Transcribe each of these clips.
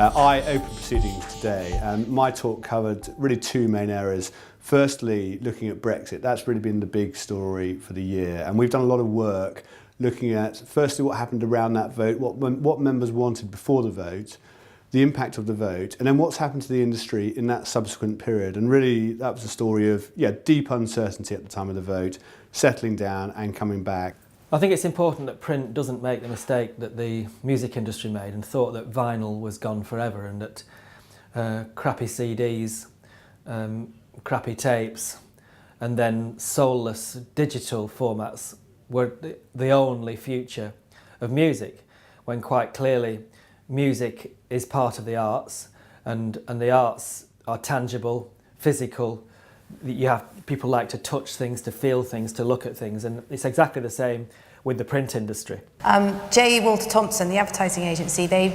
I opened proceedings today, and my talk covered really two main areas. Firstly, looking at Brexit. That's really been the big story for the year, and we've done a lot of work looking at, firstly, what happened around that vote, what members wanted before the vote, the impact of the vote, and then what's happened to the industry in that subsequent period. And really, that was a story of deep uncertainty at the time of the vote, settling down and coming back. I think it's important that print doesn't make the mistake that the music industry made and thought that vinyl was gone forever and that crappy CDs, crappy tapes, and then soulless digital formats were the only future of music, when quite clearly music is part of the arts, and the arts are tangible, physical. You have people like to touch things, to feel things, to look at things, and it's exactly the same with the print industry. J. Walter Thompson, the advertising agency, they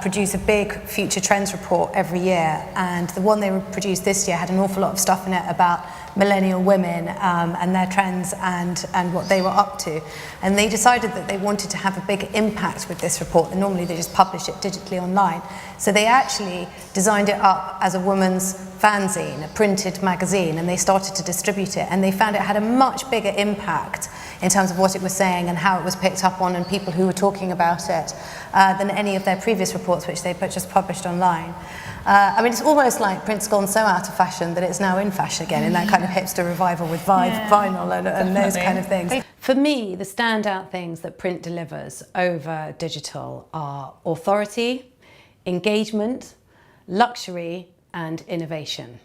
produce a big future trends report every year, and the one they produced this year had an awful lot of stuff in it about millennial women and their trends and what they were up to. And they decided that they wanted to have a big impact with this report, and normally they just publish it digitally online. So they actually designed it up as a woman's fanzine, a printed magazine, and they started to distribute it, and they found it had a much bigger impact in terms of what it was saying and how it was picked up on and people who were talking about it than any of their previous reports which they just published online. I mean, it's almost like print's gone so out of fashion that it's now in fashion again, in that kind of hipster revival with vinyl and those kind of things. For me, the standout things that print delivers over digital are authority, engagement, luxury, and innovation.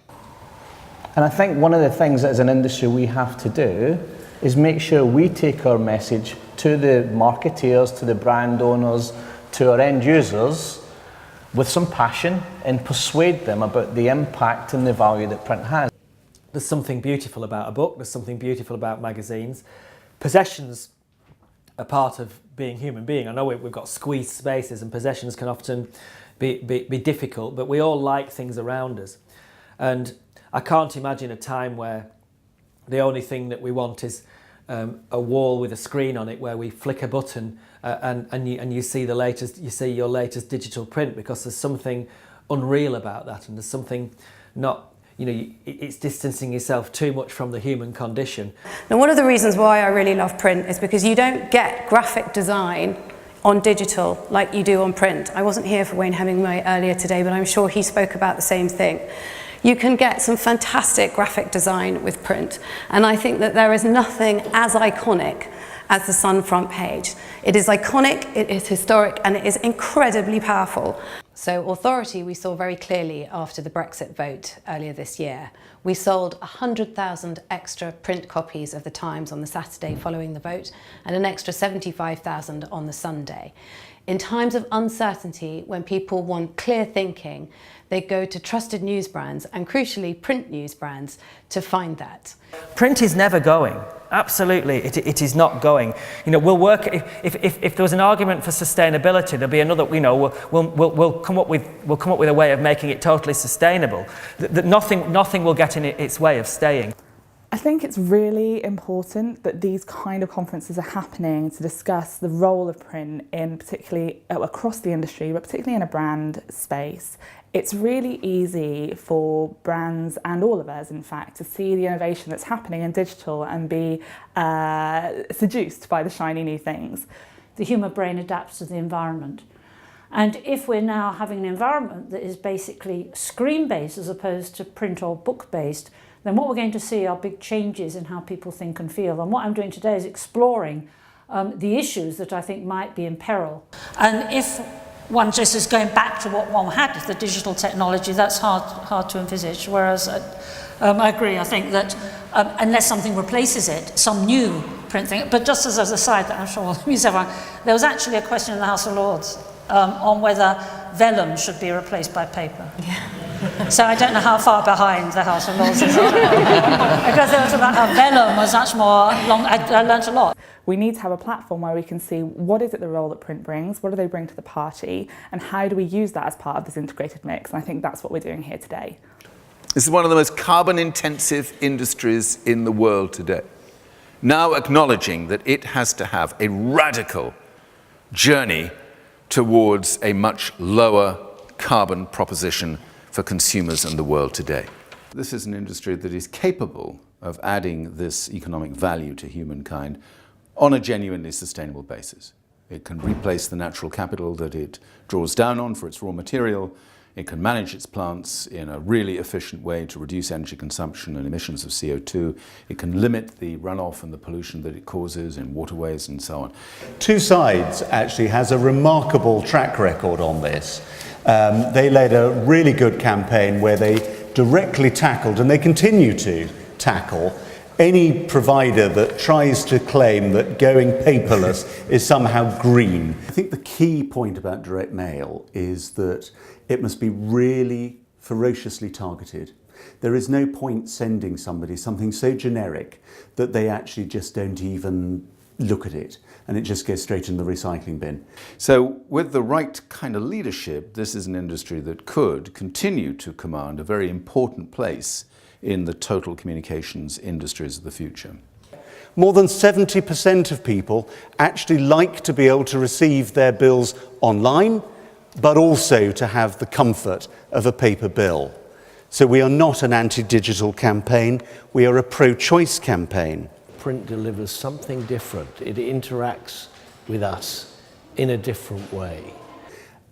And I think one of the things that as an industry we have to do is make sure we take our message to the marketeers, to the brand owners, to our end users with some passion and persuade them about the impact and the value that print has. There's something beautiful about a book, there's something beautiful about magazines. Possessions are part of being human being. I know we've got squeezed spaces and possessions can often be difficult, but we all like things around us. And I can't imagine a time where the only thing that we want is a wall with a screen on it where we flick a button and you see your latest digital print, because there's something unreal about that, and there's something not, it's distancing yourself too much from the human condition. Now, one of the reasons why I really love print is because you don't get graphic design on digital like you do on print. I wasn't here for Wayne Hemingway earlier today, but I'm sure he spoke about the same thing. You can get some fantastic graphic design with print, and I think that there is nothing as iconic as the Sun front page. It is iconic, it is historic, and it is incredibly powerful. So authority we saw very clearly after the Brexit vote earlier this year. We sold 100,000 extra print copies of the Times on the Saturday following the vote, and an extra 75,000 on the Sunday. In times of uncertainty, when people want clear thinking, they go to trusted news brands, and crucially print news brands, to find that. Print is never going. Absolutely, it is not going. We'll work, if there was an argument for sustainability, there'll be another, we'll come up with a way of making it totally sustainable. That nothing will get in its way of staying. I think it's really important that these kind of conferences are happening to discuss the role of print in particularly across the industry, but particularly in a brand space. It's really easy for brands, and all of us in fact, to see the innovation that's happening in digital and be seduced by the shiny new things. The human brain adapts to the environment. And if we're now having an environment that is basically screen-based as opposed to print or book-based, then what we're going to see are big changes in how people think and feel. And what I'm doing today is exploring the issues that I think might be in peril. And if one just is going back to what one had, the digital technology, that's hard to envisage. Whereas I agree, I think that unless something replaces it, some new print thing. But just as an aside, that I'm sure will amuse everyone, there was actually a question in the House of Lords on whether vellum should be replaced by paper. Yeah. So I don't know how far behind the House of Lords is. Because there was about vellum was much more long. I learnt a lot. We need to have a platform where we can see what is it the role that print brings, what do they bring to the party, and how do we use that as part of this integrated mix. And I think that's what we're doing here today. This is one of the most carbon-intensive industries in the world today. Now acknowledging that it has to have a radical journey towards a much lower carbon proposition for consumers and the world today. This is an industry that is capable of adding this economic value to humankind on a genuinely sustainable basis. It can replace the natural capital that it draws down on for its raw material. It can manage its plants in a really efficient way to reduce energy consumption and emissions of CO2. It can limit the runoff and the pollution that it causes in waterways and so on. Two Sides actually has a remarkable track record on this. They led a really good campaign where they directly tackled, and they continue to tackle, any provider that tries to claim that going paperless is somehow green. I think the key point about direct mail is that it must be really ferociously targeted. There is no point sending somebody something so generic that they actually just don't even look at it, and it just goes straight in the recycling bin. So with the right kind of leadership, this is an industry that could continue to command a very important place in the total communications industries of the future. More than 70% of people actually like to be able to receive their bills online, but also to have the comfort of a paper bill. So we are not an anti-digital campaign, we are a pro-choice campaign. Print delivers something different. It interacts with us in a different way.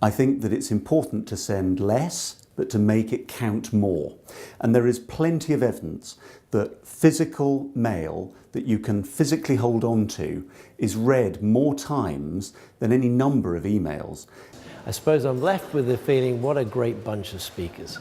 I think that it's important to send less, but to make it count more. And there is plenty of evidence that physical mail that you can physically hold on to is read more times than any number of emails. I suppose I'm left with the feeling, what a great bunch of speakers.